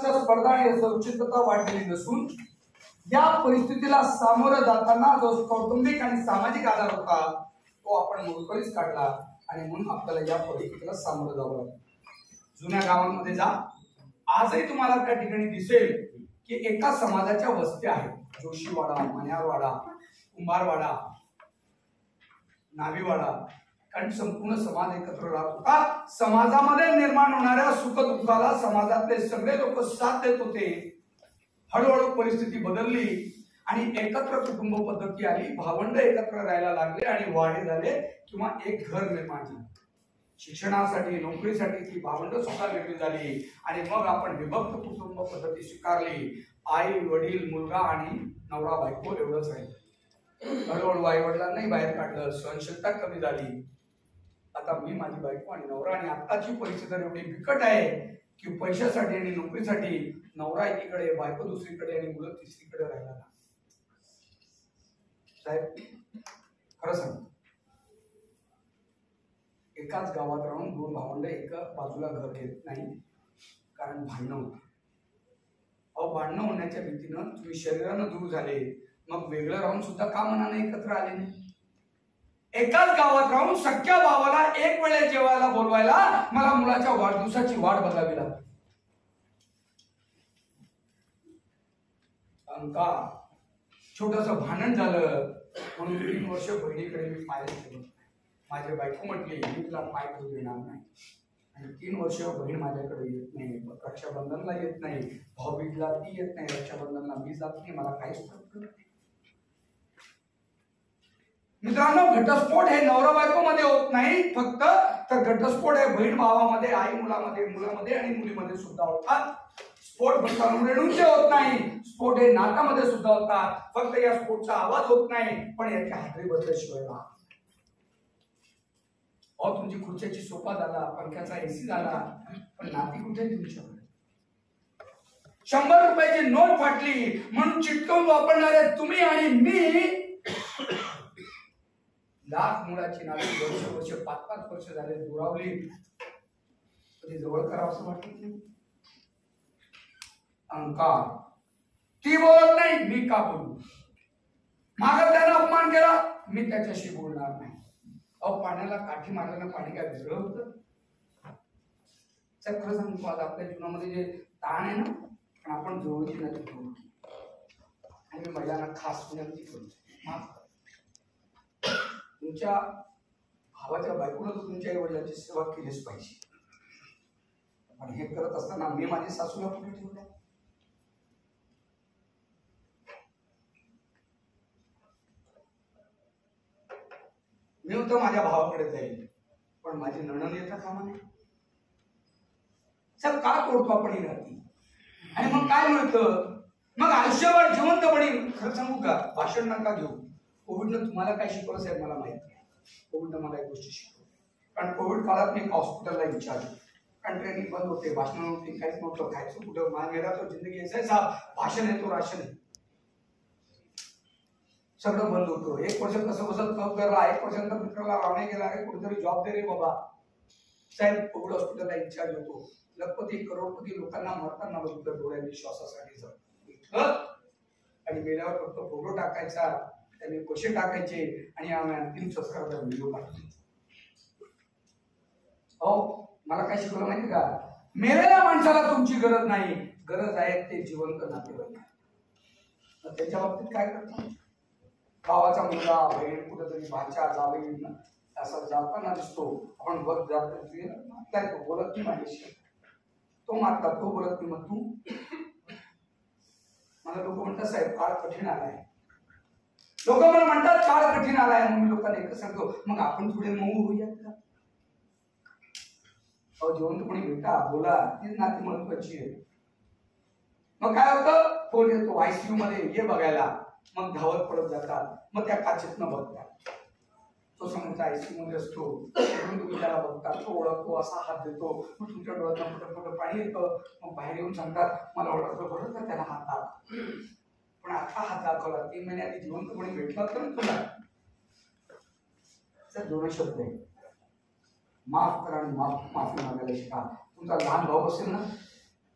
स्पर्धा आणि सुरक्षितता वाढलेली नसून या परिस्थितीला सामोरं जाताना जो कौटुंबिक आणि सामाजिक आधार होता तो आपण मोडकळीस काढला आणि म्हणून आपल्याला या परिस्थितीला सामोरं जावं लागलं. जुन्या गावांमध्ये जा, आजही तुम्हाला त्या ठिकाणी दिसेल की एका समाजाच्या वस्त्या आहेत. जोशीवाडा, मण्यारवाडा, कुंभारवाडा, नावीवाडा, कारण संपूर्ण समाज एकत्र राहत होता. समाजामध्ये निर्माण होणाऱ्या सुखदुःखाला समाजातले सगळे लोक साथ देत होते. हळूहळू परिस्थिती बदलली आणि एकत्र कुटुंब पद्धती आली. भावंड एकत्र राहायला लागले आणि वाढे झाले किंवा एक घर निर्माण झाले. शिक्षणासाठी, नोकरीसाठी ती भावंड सुद्धा वेगळी झाली आणि मग आपण विभक्त कुटुंब पद्धती स्वीकारली. आई, वडील, मुलगा आणि नवरा बायको एवढंच राहील. हळूहळू आई वडिलांनाही बाहेर काढलं, सहनशीलता कमी झाली. आता मी, माझी बायको आणि नवरा. आणि आताची परिस्थिती एवढी बिकट आहे की पैशासाठी आणि नोकरीसाठी नवरा एकीकडे, बायको दुसरीकडे आणि मुलं तिसरीकडे राहिला. साहेब खरं सांग, एकाच गावात राहून दोन भावंड एका बाजूला घर घेत नाही, कारण भांडणं होतं. अहो, भांडणं होण्याच्या भीतीनं तुम्ही शरीरानं दूर झाले, मग वेगळं राहून सुद्धा का मनाने एकत्र आले नाही? एकाच गावात राहून सख्या भावाला एक वेळे जेवायला बोलवायला मला मुलाच्या वाढदिवसाची वाट बघावी लागते. का छोटस भांडण झालं म्हणून 3 वर्ष बहिणीकडे मी पाय ठेवलं. माझी बायको म्हटली मी तुला पाय ठेवू देणार नाही. आणि 3 वर्ष बहीण माझ्याकडे येत नाही, रक्षाबंधनला येत नाही, भाऊबीजला ती येत नाही, रक्षाबंधनला मी जात नाही. मला काहीच फरक पडत नाही. मित्रांनो, घटस्फोट हे नवरा बायको मध्ये होत नाही फक्त, तर घटस्फोट हे बहीण भावामध्ये, आई मुलामध्ये, मुलामध्ये आणि मुलीमध्ये सुद्धा होतात. स्फोट फक्त रेणूंचे होत नाही, स्फोट हे नाकामध्ये सुद्धा होतात. फक्त या स्फोटचा आवाज होत नाही, पण याची हादरी बदल्याशिवाय राहत. अहो, तुमची खुर्च्याची सोफा झाला, पंख्याचा एसी झाला, पण नाती कुठे तुमच्याकडे? 100 रुपयाची नोट फाटली म्हणून चिटकवून वापरणारे तुम्ही आणि मी लाख मुलाची नाती वर्ष 5-5 वर्ष झाले दुरावली, कधी जवळ करावं असं वाटत नाही. अहंकार, ती बोलत नाही मी का बोलू, माझा त्यानं अपमान केला मी त्याच्याशी बोलणार नाही. अहो, पाण्याला काठी मारल्यानं पाणी काय वेगळं होतं? खरं सांगतो, आज आपल्या जीवनामध्ये जे ताण आहे ना, पण आपण जवळची नाही ठेवू आणि मी महिलांना खास विनंती करतो, तुमच्या भावाच्या बायकोनं तुमच्या आई-वडिलांची सेवा केलीच पाहिजे. पण हे करत असताना मी माझी सासूला कुठे ठेवल्या? मी होतो माझ्या भावाकडे जाईल, पण माझी नणंद येता कामा नाही. सब का तोडतो आपण ही राहती? आणि मग काय मिळतं? मग आयुष्यभर जिवंतपणे. खरं सांगू का, भाषण नका घेऊ. कोविडनं तुम्हाला काय शिकवलं साहेब मला माहिती आहे. कोविडनं मला एक गोष्ट शिकवली, कारण कोविड काळात मी हॉस्पिटलला विचारलं, कारण ट्रेनिंग बंद होते, भाषण नव्हती, काहीच नव्हतं, खायचं कुठं, मेरा तो जिंदगी ऐसा साहेब, भाषण आहे तो राशन आहे, सगळं बंद होतं. 1 वर्ष कसं बसत करला, 1 वर्षानंतर मित्राला रावणे गेला, कुठेतरी जॉब दे रे बाबा. साहेब कोविड हॉस्पिटलला इन्चार्ज होतो. लखपती करोडपती लोकांना मरताना बघितलं डोळ्यांनी श्वासासाठी आणि मेल्यावर फक्त फोटो टाकायचा, त्यांनी पैसे टाकायचे आणि आम्ही अंतिम संस्काराचा व्हिडिओ काढायचा. हो, मला काय शिकवलं माहिती का? मेलेल्या माणसाला तुमची गरज नाही, गरज आहे ते जिवंत नातेवाईक. त्याच्या बाबतीत काय करतो? भावाचा मुलगा, बहीण, कुठेतरी भाच्या जावई असं जाताना दिसतो, आपण बघ जात तो बोलत नाही माझ्याशी, तो मारतात, तो बोलत नाही, मग तू. मला लोक म्हणतात साहेब काळ कठीण आलाय, लोक मला म्हणतात काळ कठीण आलाय, मग मी लोकांना एकच सांगतो, मग आपण थोडे मऊ होऊयात का? अहो, जिवंतपणे भेटा, बोला, तीच नाती महत्वाची आहे. मग काय होतं, फोन येतो आयसीयू मध्ये ये बघायला, मग धावत पडत जातात, मग त्या काचेतनं बघतात, तो समोरचा आयसीयू मध्ये असतो, तुम्ही त्याला बघतात, तो ओळखतो, असा हात देतो, मग तुमच्या डोळ्यात फटफट पाणी येतं, मग बाहेर येऊन सांगतात मला ओळखलं बरं का त्याला हात दाखव. पण आता हात दाखवला, 3 महिने आधी जिवंतपणे भेटला तर तुला 2 शब्द आहे, माफ करा आणि माफी मागायला शिका. तुमचा लहान भाऊ असेल ना,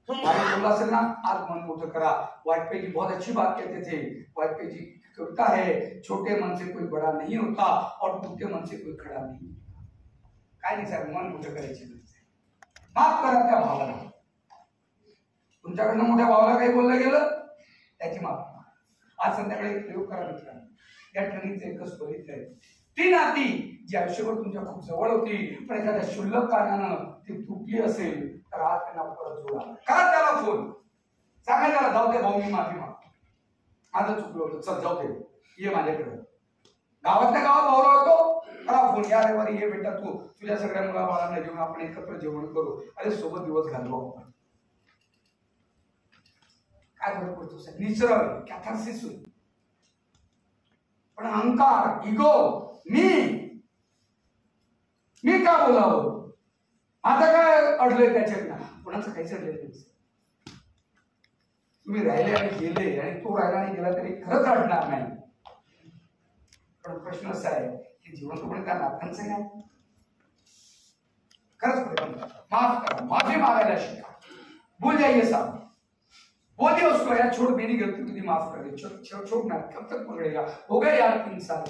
वाजपेयी बोला असेल ना, आज मन मोठं करा। वाजपेयी जी बहुत अच्छी बात कहते थे। वाजपेयी जी की कविता है, छोटे मन से कोई बड़ा नहीं होता और टूटे मन से कोई खड़ा नहीं। काय नाही साहेब, मन मोठं करायची माफ करा त्या भावाला। तुमच्याकडनं मोठ्या भावाला काही बोललं गेलं त्याची माफ। आज संध्याकाळी एक प्रयोग करा मित्रांनो, या ट्रेनिंगचं एकच फलित आहे, ती नाती जी आयुष्यभर तुमच्या खूप जवळ होती पण एखाद्या क्षुल्लक कारणानं ती तुटली असेल तर आज त्यांना परत जोडा। करा त्याला फोन, सांगा त्याला जाऊ दे भाऊ, मी माफी मागतो, माझं चुकलं होतं, चल जाऊ दे, ये माझ्याकडे। गावातल्या गावात भावला होतो, करा फोन, या रविवारी ये बेटा, तू तुझ्या सगळ्या मुला बाळांना घेऊन आपण एकत्र जेवण करू, अरे सोबत दिवस घालवू आपण। काय फरक पडतो साहेब, निसरल कॅथार्सिस होईल। पण अहंकार, इगो, मी का बोलावं, आता काय अडलंय त्याच्यात, कोणाचं काही चढलंय नाही। तुम्ही राहिले आणि गेले आणि तो राहिला आणि गेला तरी खरंच अडणार नाही। पण प्रश्न असा आहे की जिवंतपणे त्या नात्यांचं काय, खरंच माफ करा, माफी मागायला शिका, भूल जाइए साहब, वो भी उसको यार छोड़, मेरी गलती तुझे माफ कर दे, छोड़ना कब तक पकड़ेगा, हो गए यार 3 साल।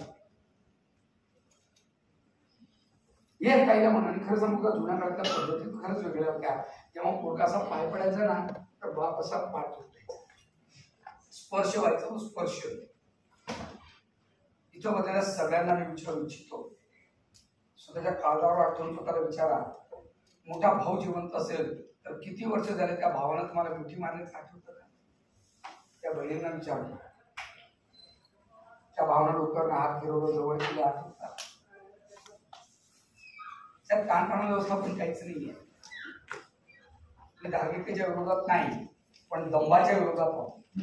ये पहिल्या मनाने खरं सांगू का, जुन्या काळातल्या पद्धती खरंच वेगळ्या होत्या। जेव्हा पोरकासा पाय पडायचा ना तर बाप असा पाय तुटायचा, स्पर्श व्हायचा, स्पर्श इथं बदलायला सगळ्यांना मी विचारू इच्छितो, स्वतःच्या काळजावर आठवून स्वतःला विचारा, मोठा भाऊ जिवंत असेल तर किती वर्ष झाले त्या भावानं तुम्हाला मिठी मारण्याचं आठवतं का? त्या बहिणींना विचारलं, त्या भावानं डोक्यावर हात फिरवलं, जवळ केलं, आठवतं? त्यात ताणतणाव व्यवस्थापन काहीच नाहीये। धार्मिकतेच्या विरोधात नाही पण दंभाच्या विरोधात आहोत।